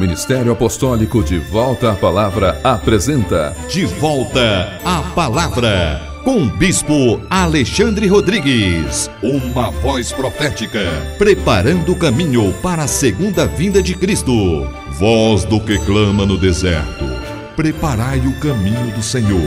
Ministério Apostólico De Volta à Palavra apresenta De Volta à Palavra, com o Bispo Alexandre Rodrigues. Uma voz profética, preparando o caminho para a segunda vinda de Cristo. Voz do que clama no deserto, preparai o caminho do Senhor.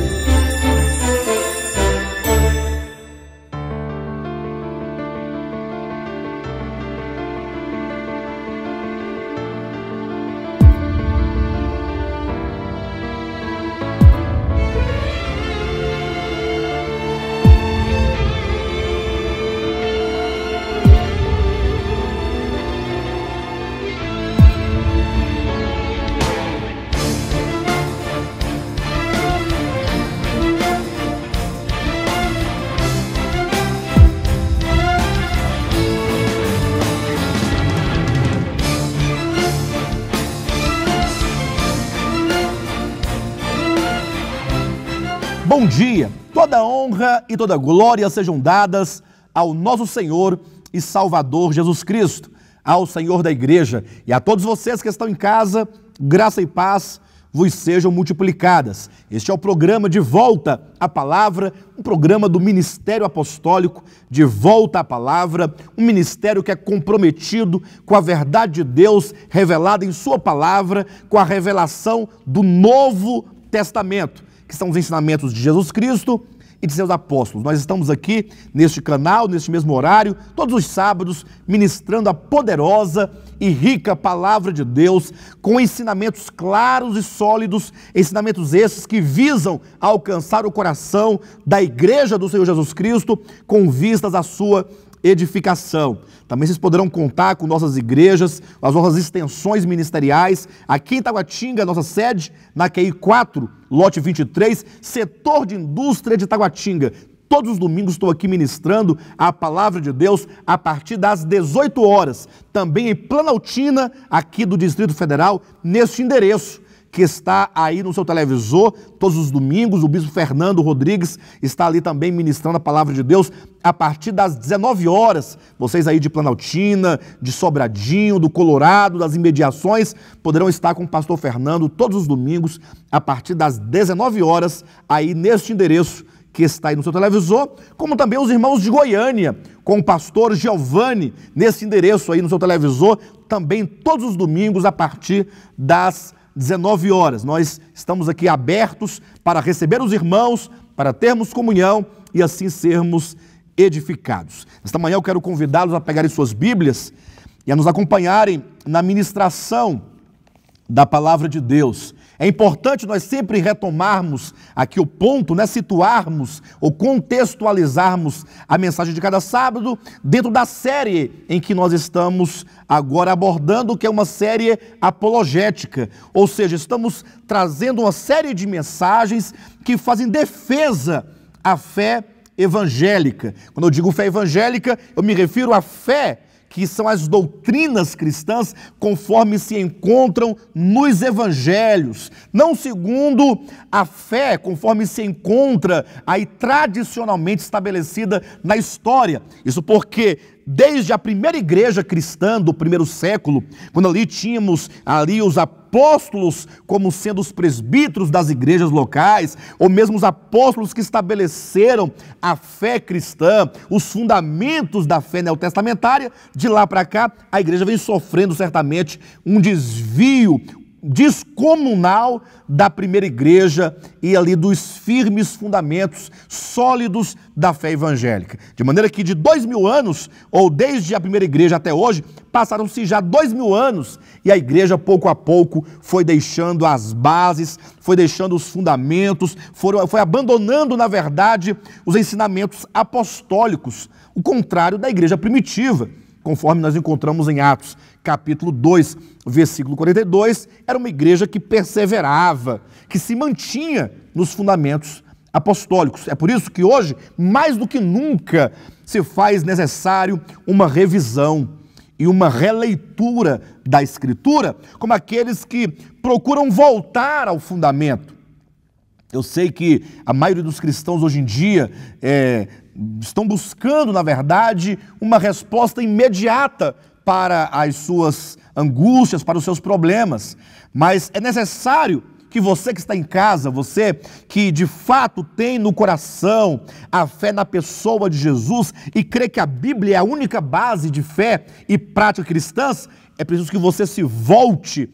Bom dia, toda honra e toda glória sejam dadas ao nosso Senhor e Salvador Jesus Cristo, ao Senhor da Igreja e a todos vocês que estão em casa, graça e paz vos sejam multiplicadas. Este é o programa De Volta à Palavra, um programa do Ministério Apostólico De Volta à Palavra, um ministério que é comprometido com a verdade de Deus revelada em sua palavra, com a revelação do Novo Testamento, que são os ensinamentos de Jesus Cristo e de seus apóstolos. Nós estamos aqui neste canal, neste mesmo horário, todos os sábados, ministrando a poderosa e rica palavra de Deus, com ensinamentos claros e sólidos, ensinamentos esses que visam alcançar o coração da Igreja do Senhor Jesus Cristo, com vistas à sua edificação. Também vocês poderão contar com nossas igrejas, as nossas extensões ministeriais, aqui em Taguatinga, nossa sede, na QI 4, lote 23, setor de indústria de Taguatinga. Todos os domingos estou aqui ministrando a palavra de Deus a partir das 18 horas. Também em Planaltina, aqui do Distrito Federal, neste endereço que está aí no seu televisor, todos os domingos. O bispo Fernando Rodrigues está ali também ministrando a palavra de Deus a partir das 19 horas. Vocês aí de Planaltina, de Sobradinho, do Colorado, das imediações, poderão estar com o pastor Fernando todos os domingos a partir das 19 horas aí neste endereço que está aí no seu televisor, como também os irmãos de Goiânia, com o pastor Giovanni, nesse endereço aí no seu televisor, também todos os domingos a partir das 19 horas. Nós estamos aqui abertos para receber os irmãos, para termos comunhão e assim sermos edificados. Esta manhã eu quero convidá-los a pegarem suas Bíblias e a nos acompanharem na ministração da palavra de Deus. É importante nós sempre retomarmos aqui o ponto, né? Situarmos ou contextualizarmos a mensagem de cada sábado dentro da série em que nós estamos agora abordando, que é uma série apologética. Ou seja, estamos trazendo uma série de mensagens que fazem defesa à fé evangélica. Quando eu digo fé evangélica, eu me refiro à fé que são as doutrinas cristãs conforme se encontram nos evangelhos, não segundo a fé conforme se encontra aí tradicionalmente estabelecida na história. Isso porque desde a primeira igreja cristã do primeiro século, quando ali tínhamos ali os apóstolos como sendo os presbíteros das igrejas locais, ou mesmo os apóstolos que estabeleceram a fé cristã, os fundamentos da fé neotestamentária, de lá para cá a igreja vem sofrendo certamente um desvio descomunal da primeira igreja e ali dos firmes fundamentos sólidos da fé evangélica. De maneira que de 2000 anos, ou desde a primeira igreja até hoje, passaram-se já 2000 anos e a igreja pouco a pouco foi deixando as bases, foi deixando os fundamentos, foi abandonando, na verdade, os ensinamentos apostólicos, o contrário da igreja primitiva, conforme nós encontramos em Atos, capítulo 2, versículo 42, era uma igreja que perseverava, que se mantinha nos fundamentos apostólicos. É por isso que hoje, mais do que nunca, se faz necessário uma revisão e uma releitura da Escritura, como aqueles que procuram voltar ao fundamento. Eu sei que a maioria dos cristãos hoje em dia estão buscando, na verdade, uma resposta imediata para as suas angústias, para os seus problemas, mas é necessário que você que está em casa, você que de fato tem no coração a fé na pessoa de Jesus e crê que a Bíblia é a única base de fé e prática cristãs, é preciso que você se volte,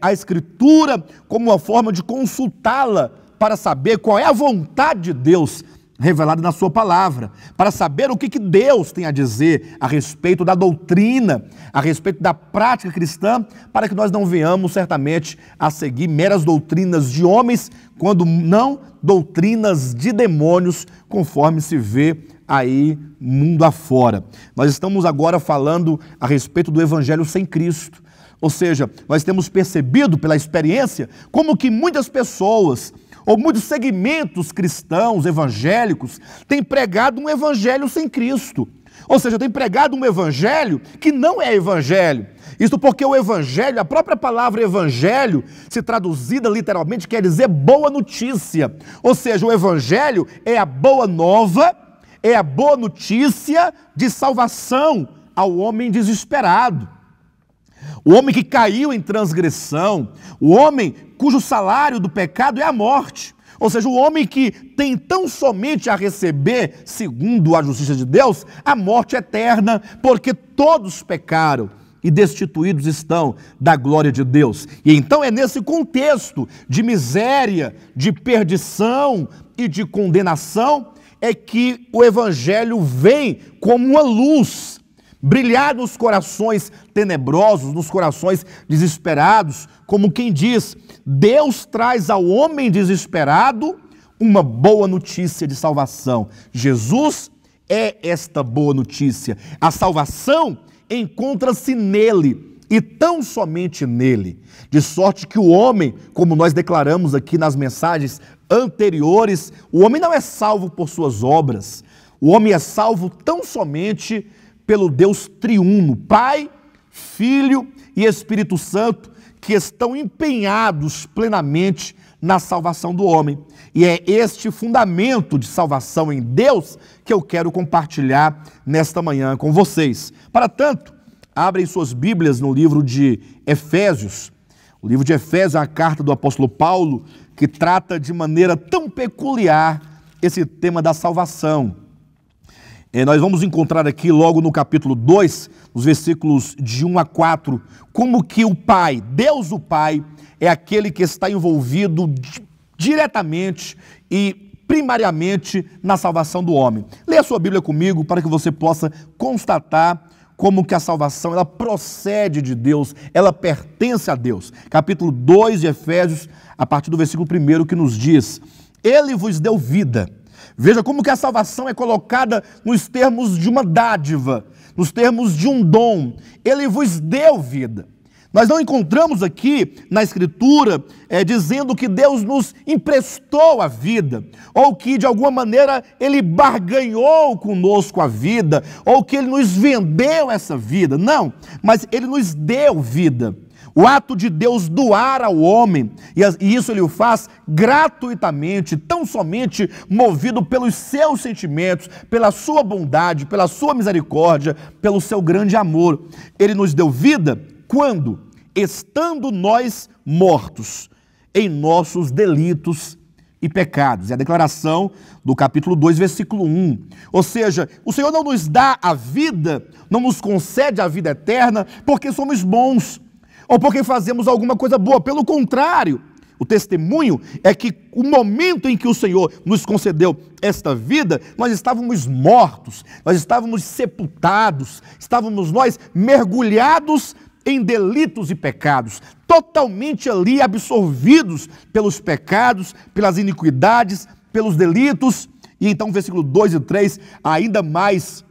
à Escritura como uma forma de consultá-la para saber qual é a vontade de Deus revelada na sua palavra, para saber o que Deus tem a dizer a respeito da doutrina, a respeito da prática cristã, para que nós não venhamos certamente a seguir meras doutrinas de homens, quando não doutrinas de demônios, conforme se vê aí mundo afora. Nós estamos agora falando a respeito do evangelho sem Cristo. Ou seja, nós temos percebido pela experiência como que muitas pessoas ou muitos segmentos cristãos, evangélicos, têm pregado um evangelho sem Cristo. Ou seja, têm pregado um evangelho que não é evangelho. Isso porque o evangelho, a própria palavra evangelho, se traduzida literalmente, quer dizer boa notícia. Ou seja, o evangelho é a boa nova, é a boa notícia de salvação ao homem desesperado. O homem que caiu em transgressão, o homem cujo salário do pecado é a morte. Ou seja, o homem que tem tão somente a receber, segundo a justiça de Deus, a morte eterna, porque todos pecaram e destituídos estão da glória de Deus. E então é nesse contexto de miséria, de perdição e de condenação, é que o evangelho vem como uma luz, brilhar nos corações tenebrosos, nos corações desesperados, como quem diz, Deus traz ao homem desesperado uma boa notícia de salvação. Jesus é esta boa notícia. A salvação encontra-se nele e tão somente nele. De sorte que o homem, como nós declaramos aqui nas mensagens anteriores, o homem não é salvo por suas obras. O homem é salvo tão somente pelo Deus triuno, Pai, Filho e Espírito Santo, que estão empenhados plenamente na salvação do homem. E é este fundamento de salvação em Deus que eu quero compartilhar nesta manhã com vocês. Para tanto, abrem suas Bíblias no livro de Efésios. O livro de Efésios é a carta do apóstolo Paulo, que trata de maneira tão peculiar esse tema da salvação. Nós vamos encontrar aqui logo no capítulo 2, nos versículos de 1 a 4, como que o Pai, Deus o Pai, é aquele que está envolvido diretamente e primariamente na salvação do homem. Leia a sua Bíblia comigo para que você possa constatar como que a salvação, ela procede de Deus, ela pertence a Deus. Capítulo 2 de Efésios, a partir do versículo 1, que nos diz: Ele vos deu vida. Veja como que a salvação é colocada nos termos de uma dádiva, nos termos de um dom. Ele vos deu vida. Nós não encontramos aqui na Escritura dizendo que Deus nos emprestou a vida, ou que de alguma maneira Ele barganhou conosco a vida, ou que Ele nos vendeu essa vida. Não, mas Ele nos deu vida. O ato de Deus doar ao homem, e isso Ele o faz gratuitamente, tão somente movido pelos seus sentimentos, pela sua bondade, pela sua misericórdia, pelo seu grande amor. Ele nos deu vida quando? Estando nós mortos em nossos delitos e pecados. É a declaração do capítulo 2, versículo 1. Ou seja, o Senhor não nos dá a vida, não nos concede a vida eterna porque somos bons, ou porque fazemos alguma coisa boa. Pelo contrário, o testemunho é que o momento em que o Senhor nos concedeu esta vida, nós estávamos mortos, nós estávamos sepultados, estávamos nós mergulhados em delitos e pecados, totalmente ali absorvidos pelos pecados, pelas iniquidades, pelos delitos. E então o versículo 2 e 3 ainda mais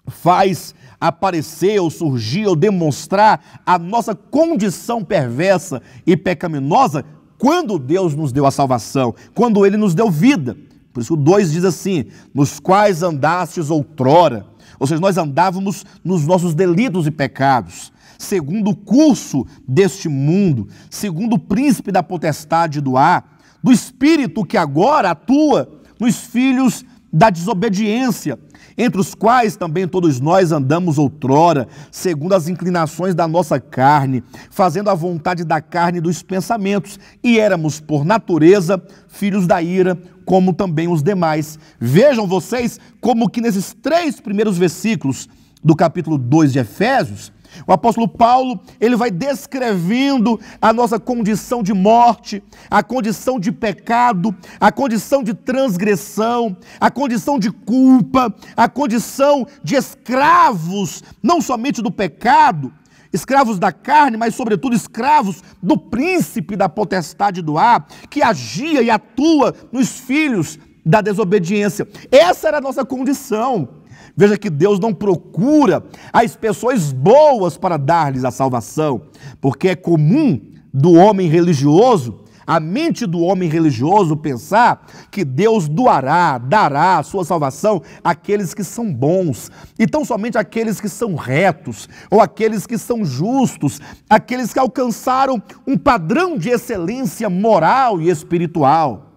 faz aparecer ou surgir ou demonstrar a nossa condição perversa e pecaminosa quando Deus nos deu a salvação, quando Ele nos deu vida. Por isso o 2 diz assim: nos quais andastes outrora. Ou seja, nós andávamos nos nossos delitos e pecados, segundo o curso deste mundo, segundo o príncipe da potestade do ar, do espírito que agora atua nos filhos da desobediência, entre os quais também todos nós andamos outrora, segundo as inclinações da nossa carne, fazendo a vontade da carne e dos pensamentos, e éramos, por natureza, filhos da ira, como também os demais. Vejam vocês como que nesses 3 primeiros versículos do capítulo 2 de Efésios, o apóstolo Paulo, ele vai descrevendo a nossa condição de morte, a condição de pecado, a condição de transgressão, a condição de culpa, a condição de escravos, não somente do pecado, escravos da carne, mas sobretudo escravos do príncipe da potestade do ar, que agia e atua nos filhos da desobediência. Essa era a nossa condição. Veja que Deus não procura as pessoas boas para dar-lhes a salvação, porque é comum do homem religioso, a mente do homem religioso pensar que Deus dará a sua salvação àqueles que são bons, e tão somente àqueles que são retos, ou àqueles que são justos, aqueles que alcançaram um padrão de excelência moral e espiritual.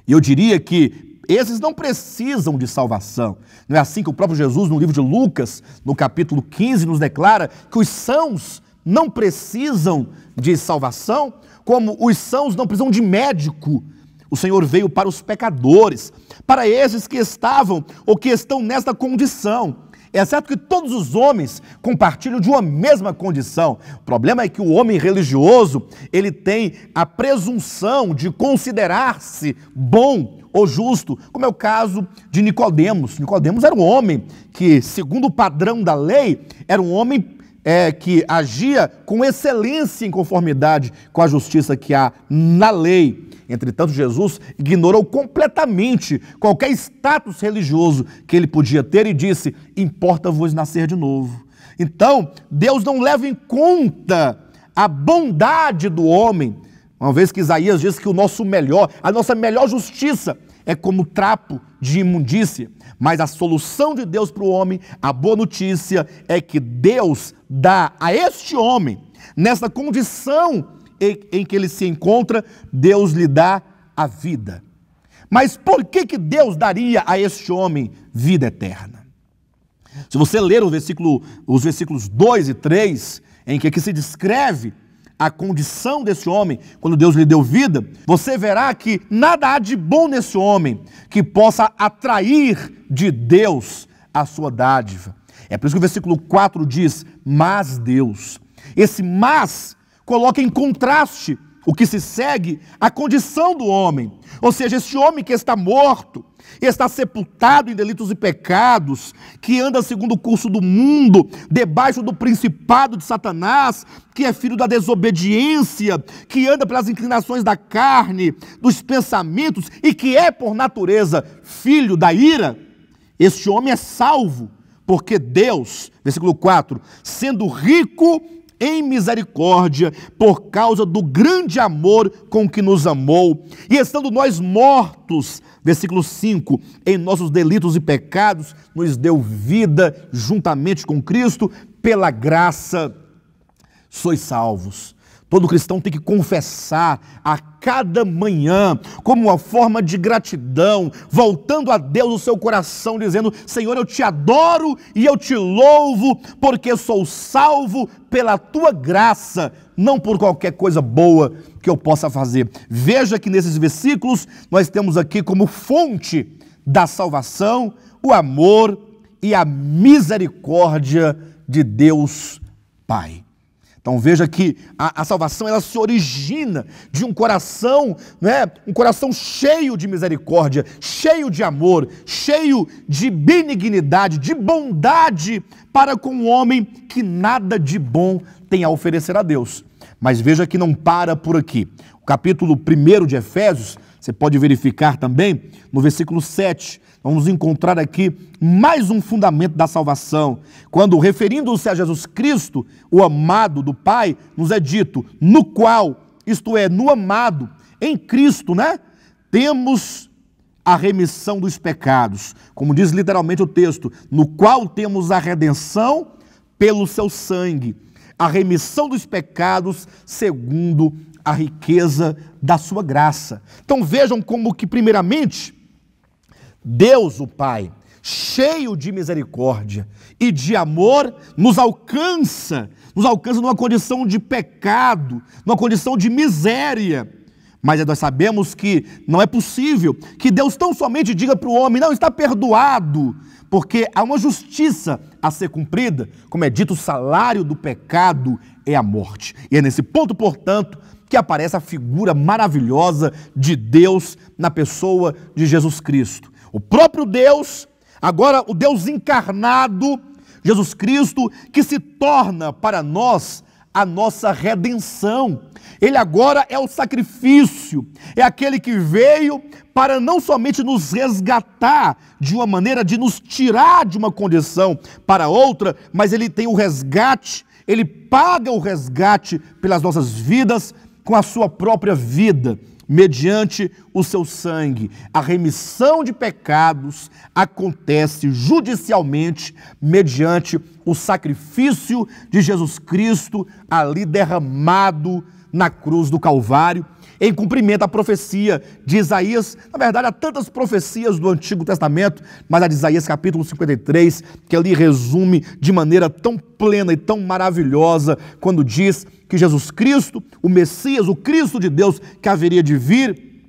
E eu diria que esses não precisam de salvação. Não é assim que o próprio Jesus, no livro de Lucas, no capítulo 15, nos declara que os sãos não precisam de salvação, como os sãos não precisam de médico. O Senhor veio para os pecadores, para esses que estavam ou que estão nesta condição. É certo que todos os homens compartilham de uma mesma condição. O problema é que o homem religioso, ele tem a presunção de considerar-se bom ou justo, como é o caso de Nicodemos. Nicodemos era um homem que, segundo o padrão da lei, era um homem que agia com excelência em conformidade com a justiça que há na lei. Entretanto, Jesus ignorou completamente qualquer status religioso que ele podia ter e disse: importa-vos nascer de novo. Então, Deus não leva em conta a bondade do homem, uma vez que Isaías diz que a nossa melhor justiça é como trapo de imundícia. Mas a solução de Deus para o homem, a boa notícia é que Deus dá a este homem, nessa condição em que ele se encontra, Deus lhe dá a vida. Mas por que Deus daria a este homem vida eterna? Se você ler os versículos 2 e 3, em que aqui se descreve a condição desse homem, quando Deus lhe deu vida, você verá que nada há de bom nesse homem que possa atrair de Deus a sua dádiva. É por isso que o versículo 4 diz: mas Deus. Esse mas coloca em contraste o que se segue à condição do homem. Ou seja, esse homem que está morto, está sepultado em delitos e pecados, que anda segundo o curso do mundo, debaixo do principado de Satanás, que é filho da desobediência, que anda pelas inclinações da carne, dos pensamentos, e que é, por natureza, filho da ira. Este homem é salvo, porque Deus, versículo 4, sendo rico em misericórdia, por causa do grande amor com que nos amou, e estando nós mortos, versículo 5, em nossos delitos e pecados, nos deu vida juntamente com Cristo, pela graça sois salvos. Todo cristão tem que confessar a cada manhã, como uma forma de gratidão, voltando a Deus o seu coração, dizendo: Senhor, eu te adoro e eu te louvo, porque sou salvo pela tua graça, não por qualquer coisa boa que eu possa fazer. Veja que nesses versículos nós temos aqui como fonte da salvação o amor e a misericórdia de Deus Pai. Então veja que a salvação, ela se origina de um coração, um coração cheio de misericórdia, cheio de amor, cheio de benignidade, de bondade para com o homem que nada de bom tem a oferecer a Deus. Mas veja que não para por aqui. O capítulo 1 de Efésios, você pode verificar também no versículo 7, vamos encontrar aqui mais um fundamento da salvação, quando, referindo-se a Jesus Cristo, o amado do Pai, nos é dito: no qual, isto é, no amado, em Cristo, temos a remissão dos pecados, como diz literalmente o texto, no qual temos a redenção pelo seu sangue, a remissão dos pecados segundo a riqueza da sua graça. Então vejam como que, primeiramente, Deus, o Pai, cheio de misericórdia e de amor, nos alcança numa condição de pecado, numa condição de miséria. Mas nós sabemos que não é possível que Deus tão somente diga para o homem: não, está perdoado, porque há uma justiça a ser cumprida. Como é dito, o salário do pecado é a morte. E é nesse ponto, portanto, que aparece a figura maravilhosa de Deus na pessoa de Jesus Cristo. O próprio Deus, agora o Deus encarnado, Jesus Cristo, que se torna para nós a nossa redenção. Ele agora é o sacrifício, é aquele que veio para não somente nos resgatar de uma maneira de nos tirar de uma condição para outra, mas ele tem o resgate, ele paga o resgate pelas nossas vidas com a sua própria vida, mediante o seu sangue. A remissão de pecados acontece judicialmente mediante o sacrifício de Jesus Cristo ali derramado na cruz do Calvário, em cumprimento à profecia de Isaías. Na verdade, há tantas profecias do Antigo Testamento, mas a de Isaías capítulo 53, que ali resume de maneira tão plena e tão maravilhosa, quando diz que Jesus Cristo, o Messias, o Cristo de Deus que haveria de vir,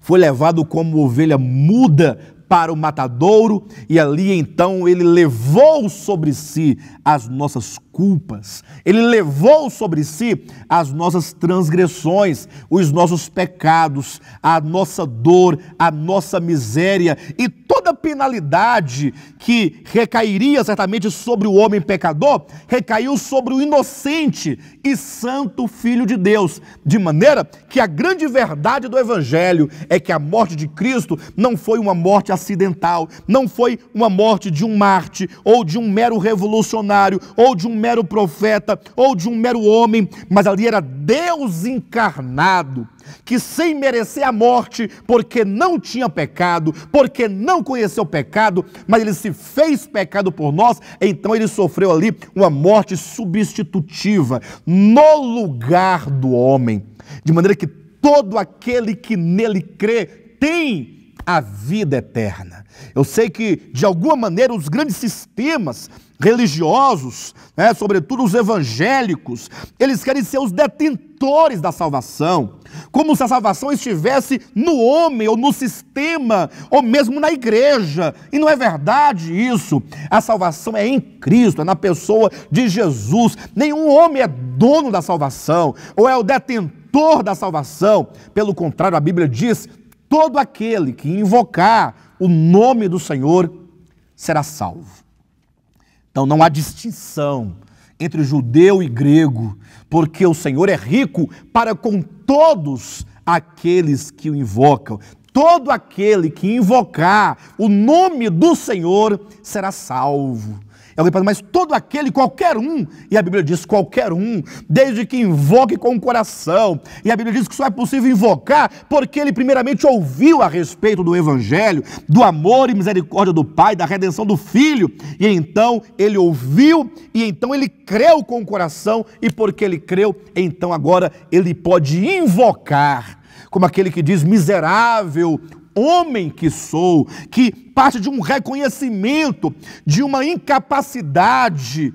foi levado como ovelha muda para o matadouro, e ali então ele levou sobre si as nossas culpas, ele levou sobre si as nossas transgressões, os nossos pecados, a nossa dor, a nossa miséria e toda a penalidade que recairia certamente sobre o homem pecador, recaiu sobre o inocente e santo Filho de Deus, de maneira que a grande verdade do Evangelho é que a morte de Cristo não foi uma morte acidental, não foi uma morte de um Marte, ou de um mero revolucionário, ou de um mero profeta, ou de um mero homem, mas ali era Deus encarnado, que sem merecer a morte, porque não tinha pecado, porque não conheceu pecado, mas ele se fez pecado por nós, então ele sofreu ali uma morte substitutiva, no lugar do homem, de maneira que todo aquele que nele crê tem a vida eterna. Eu sei que, de alguma maneira, os grandes sistemas religiosos, sobretudo os evangélicos, eles querem ser os detentores da salvação, como se a salvação estivesse no homem, ou no sistema, ou mesmo na igreja, e não é verdade isso. A salvação é em Cristo, é na pessoa de Jesus. Nenhum homem é dono da salvação, ou é o detentor da salvação. Pelo contrário, a Bíblia diz: todo aquele que invocar o nome do Senhor será salvo. Então não há distinção entre judeu e grego, porque o Senhor é rico para com todos aqueles que o invocam. Todo aquele que invocar o nome do Senhor será salvo. Mas todo aquele, qualquer um, e a Bíblia diz qualquer um, desde que invoque com o coração, e a Bíblia diz que só é possível invocar porque ele primeiramente ouviu a respeito do Evangelho, do amor e misericórdia do Pai, da redenção do Filho, e então ele ouviu, e então ele creu com o coração, e porque ele creu, então agora ele pode invocar, como aquele que diz: miserável homem que sou, que parte de um reconhecimento, de uma incapacidade,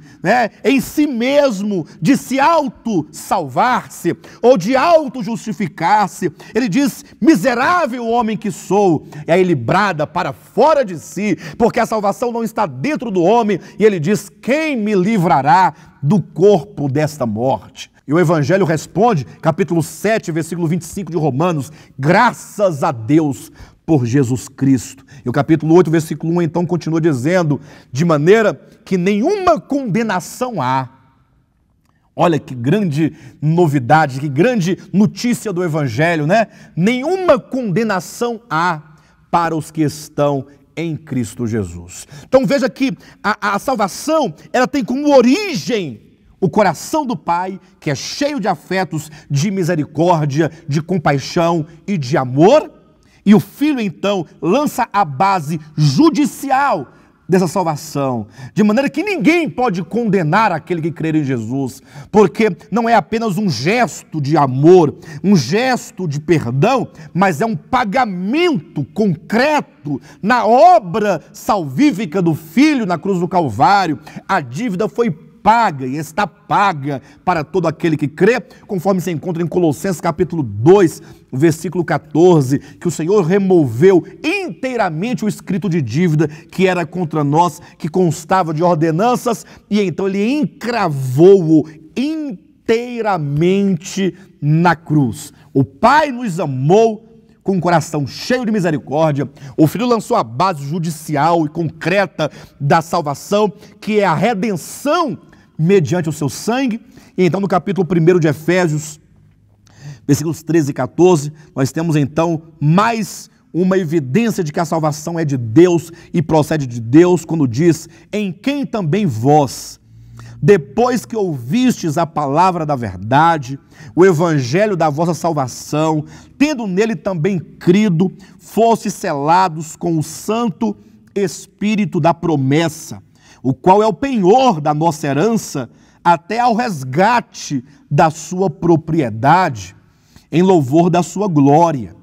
em si mesmo, de se auto-salvar-se, ou de auto-justificar-se. Ele diz: miserável homem que sou, e aí ele brada para fora de si, porque a salvação não está dentro do homem, e ele diz: quem me livrará do corpo desta morte? E o Evangelho responde, capítulo 7, versículo 25 de Romanos: graças a Deus por Jesus Cristo. E o capítulo 8, versículo 1, então, continua dizendo: de maneira que nenhuma condenação há. Olha que grande novidade, que grande notícia do Evangelho, Nenhuma condenação há para os que estão em Cristo Jesus. Então veja que a salvação, ela tem como origem o coração do Pai, que é cheio de afetos, de misericórdia, de compaixão e de amor. E o Filho, então, lança a base judicial dessa salvação, de maneira que ninguém pode condenar aquele que crer em Jesus, porque não é apenas um gesto de amor, um gesto de perdão, mas é um pagamento concreto na obra salvífica do Filho na cruz do Calvário. A dívida foi paga e está paga para todo aquele que crê, conforme se encontra em Colossenses capítulo 2, versículo 14, que o Senhor removeu inteiramente o escrito de dívida que era contra nós, que constava de ordenanças, e então ele encravou-o inteiramente na cruz. O Pai nos amou com um coração cheio de misericórdia. O Filho lançou a base judicial e concreta da salvação, que é a redenção mediante o seu sangue. E então no capítulo 1 de Efésios, versículos 13 e 14, nós temos então mais uma evidência de que a salvação é de Deus e procede de Deus, quando diz: em quem também vós, depois que ouvistes a palavra da verdade, o evangelho da vossa salvação, tendo nele também crido, fostes selados com o Santo Espírito da promessa, o qual é o penhor da nossa herança, até ao resgate da sua propriedade, em louvor da sua glória.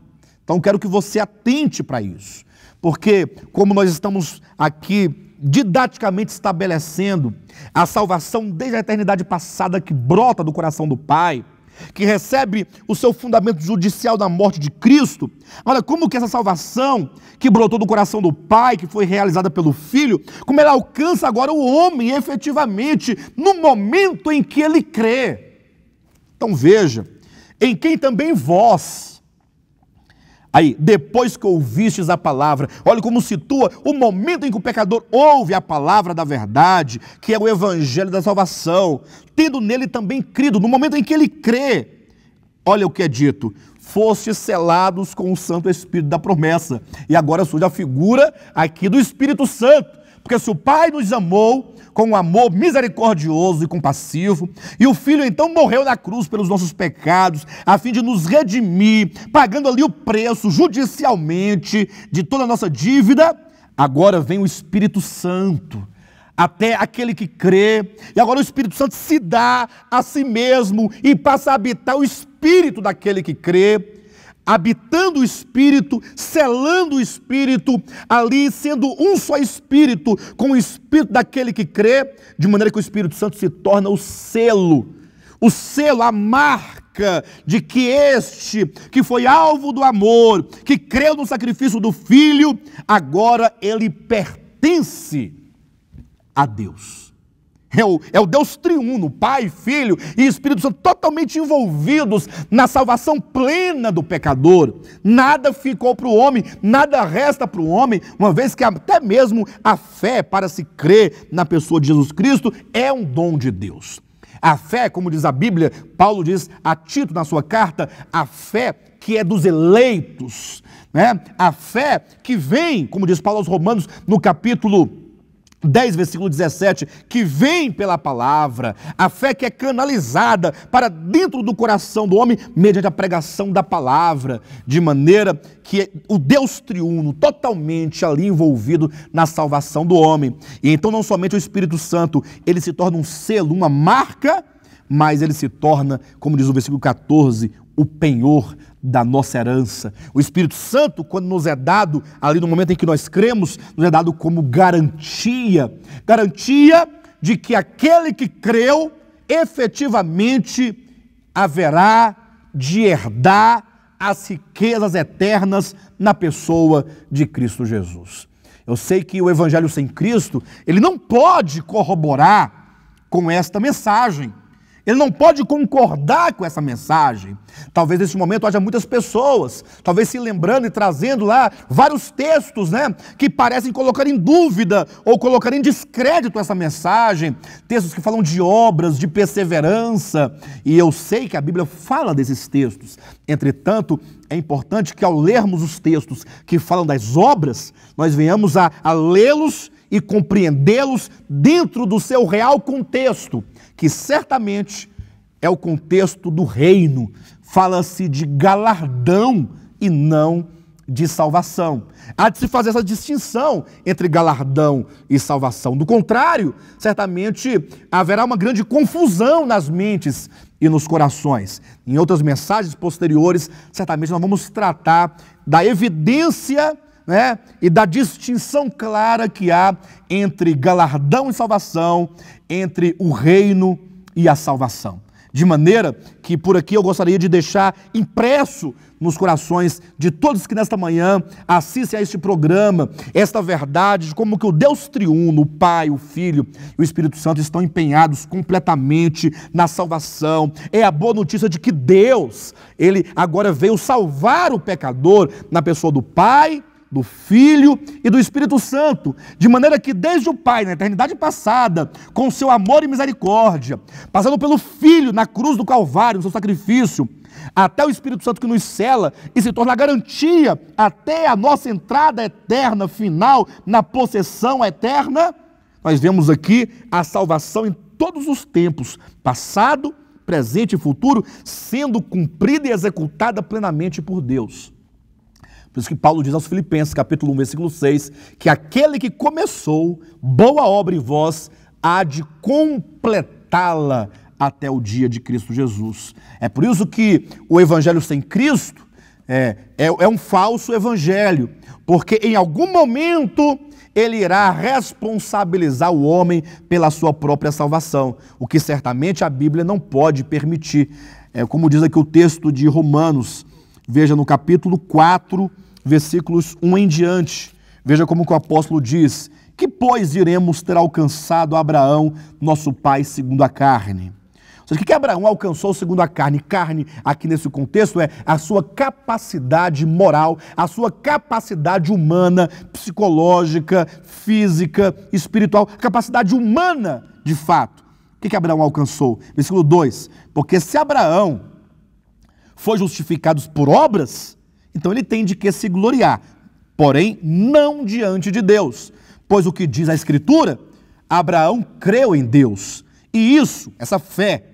Então quero que você atente para isso, porque como nós estamos aqui didaticamente estabelecendo a salvação desde a eternidade passada, que brota do coração do Pai, que recebe o seu fundamento judicial na morte de Cristo. Olha como que essa salvação que brotou do coração do Pai, que foi realizada pelo Filho, como ela alcança agora o homem efetivamente no momento em que ele crê. Então veja, em quem também vós, aí, depois que ouvistes a palavra, olha como situa o momento em que o pecador ouve a palavra da verdade, que é o evangelho da salvação, tendo nele também crido, no momento em que ele crê, olha o que é dito: fostes selados com o Santo Espírito da promessa. E agora surge a figura aqui do Espírito Santo, porque se o Pai nos amou com um amor misericordioso e compassivo, e o Filho então morreu na cruz pelos nossos pecados, a fim de nos redimir, pagando ali o preço judicialmente de toda a nossa dívida, agora vem o Espírito Santo até aquele que crê, e agora o Espírito Santo se dá a si mesmo e passa a habitar o espírito daquele que crê, habitando o Espírito, selando o Espírito, ali sendo um só Espírito, com o Espírito daquele que crê, de maneira que o Espírito Santo se torna o selo, a marca de que este, que foi alvo do amor, que creu no sacrifício do Filho, agora ele pertence a Deus. É o Deus triuno, Pai, Filho e Espírito Santo, totalmente envolvidos na salvação plena do pecador. Nada ficou para o homem, nada resta para o homem, uma vez que até mesmo a fé para se crer na pessoa de Jesus Cristo é um dom de Deus. A fé, como diz a Bíblia, Paulo diz a Tito na sua carta, a fé que é dos eleitos, né? A fé que vem, como diz Paulo aos Romanos no capítulo 10, versículo 17, que vem pela palavra, a fé que é canalizada para dentro do coração do homem mediante a pregação da palavra, de maneira que o Deus triuno totalmente ali envolvido na salvação do homem. E então não somente o Espírito Santo, ele se torna um selo, uma marca, mas ele se torna, como diz o versículo 14, o penhor da nossa herança. O Espírito Santo, quando nos é dado, ali no momento em que nós cremos, nos é dado como garantia de que aquele que creu, efetivamente haverá de herdar as riquezas eternas na pessoa de Cristo Jesus. Eu sei que o Evangelho sem Cristo, ele não pode corroborar com esta mensagem. Ele não pode concordar com essa mensagem. Talvez nesse momento haja muitas pessoas, talvez se lembrando e trazendo lá vários textos, né, que parecem colocar em dúvida ou colocar em descrédito essa mensagem. Textos que falam de obras, de perseverança. E eu sei que a Bíblia fala desses textos. Entretanto, é importante que ao lermos os textos que falam das obras, nós venhamos a lê-los e compreendê-los dentro do seu real contexto, que certamente é o contexto do reino. Fala-se de galardão e não de salvação. Há de se fazer essa distinção entre galardão e salvação. Do contrário, certamente haverá uma grande confusão nas mentes e nos corações. Em outras mensagens posteriores, certamente nós vamos tratar da evidência, né, e da distinção clara que há entre galardão e salvação, entre o reino e a salvação. De maneira que por aqui eu gostaria de deixar impresso nos corações de todos que nesta manhã assistem a este programa, esta verdade de como que o Deus triuno, o Pai, o Filho e o Espírito Santo estão empenhados completamente na salvação. É a boa notícia de que Deus, Ele agora veio salvar o pecador na pessoa do Pai, do Filho e do Espírito Santo, de maneira que desde o Pai, na eternidade passada, com seu amor e misericórdia, passando pelo Filho na cruz do Calvário, no seu sacrifício, até o Espírito Santo que nos cela e se torna a garantia até a nossa entrada eterna, final, na possessão eterna, nós vemos aqui a salvação em todos os tempos, passado, presente e futuro, sendo cumprida e executada plenamente por Deus. Por isso que Paulo diz aos Filipenses, capítulo 1, versículo 6, que aquele que começou boa obra em vós há de completá-la até o dia de Cristo Jesus. É por isso que o evangelho sem Cristo é um falso evangelho, porque em algum momento ele irá responsabilizar o homem pela sua própria salvação, o que certamente a Bíblia não pode permitir. Como diz aqui o texto de Romanos, veja no capítulo 4, versículos 1 em diante. Veja como que o apóstolo diz: que pois iremos ter alcançado Abraão, nosso pai, segundo a carne? Ou seja, o que Abraão alcançou segundo a carne? Carne, aqui nesse contexto, é a sua capacidade moral, a sua capacidade humana, psicológica, física, espiritual, capacidade humana, de fato. O que Abraão alcançou? Versículo 2: porque se Abraão foi justificado por obras, então ele tem de que se gloriar, porém não diante de Deus. Pois o que diz a Escritura? Abraão creu em Deus, e isso, essa fé,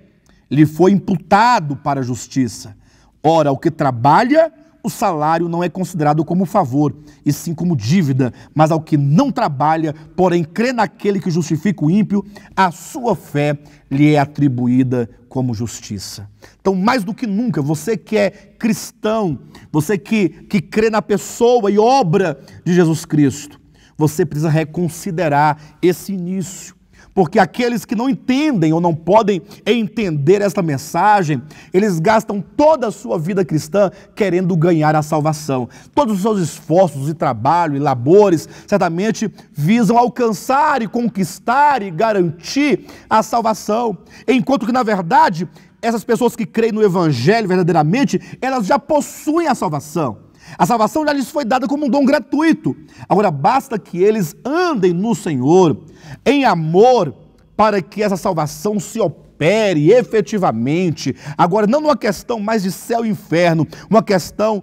lhe foi imputado para a justiça. Ora, o que trabalha, o salário não é considerado como favor, e sim como dívida, mas ao que não trabalha, porém crê naquele que justifica o ímpio, a sua fé lhe é atribuída como justiça. Então, mais do que nunca, você que é cristão, você que crê na pessoa e obra de Jesus Cristo, você precisa reconsiderar esse início. Porque aqueles que não entendem ou não podem entender esta mensagem, eles gastam toda a sua vida cristã querendo ganhar a salvação. Todos os seus esforços e trabalho e labores certamente visam alcançar e conquistar e garantir a salvação. Enquanto que, na verdade, essas pessoas que creem no Evangelho verdadeiramente, elas já possuem a salvação. A salvação já lhes foi dada como um dom gratuito. Agora, basta que eles andem no Senhor em amor para que essa salvação se opere efetivamente. Agora, não numa questão mais de céu e inferno, uma questão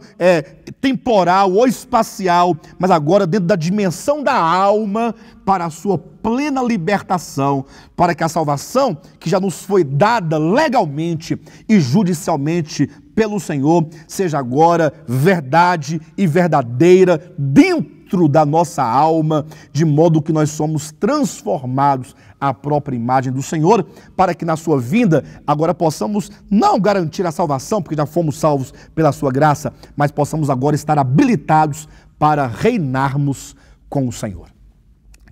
temporal ou espacial, mas agora dentro da dimensão da alma, para a sua plena libertação, para que a salvação que já nos foi dada legalmente e judicialmente pelo Senhor, seja agora verdade e verdadeira dentro da nossa alma, de modo que nós somos transformados à própria imagem do Senhor, para que na sua vinda agora possamos não garantir a salvação, porque já fomos salvos pela sua graça, mas possamos agora estar habilitados para reinarmos com o Senhor.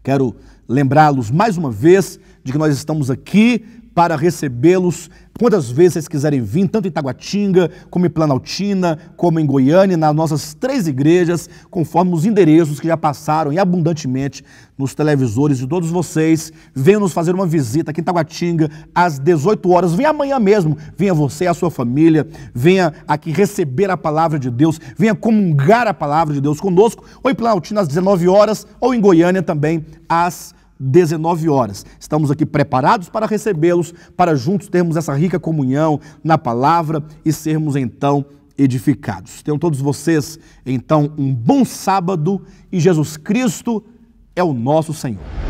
Quero lembrá-los mais uma vez de que nós estamos aqui para recebê-los quantas vezes vocês quiserem vir, tanto em Taguatinga, como em Planaltina, como em Goiânia, nas nossas 3 igrejas, conforme os endereços que já passaram e abundantemente nos televisores de todos vocês. Venham nos fazer uma visita aqui em Taguatinga às 18 horas. Venha amanhã mesmo, venha você e a sua família, venha aqui receber a palavra de Deus, venha comungar a palavra de Deus conosco, ou em Planaltina às 19 horas, ou em Goiânia também às 19 horas. Estamos aqui preparados para recebê-los, para juntos termos essa rica comunhão na palavra e sermos então edificados. Tenham todos vocês então um bom sábado e Jesus Cristo é o nosso Senhor.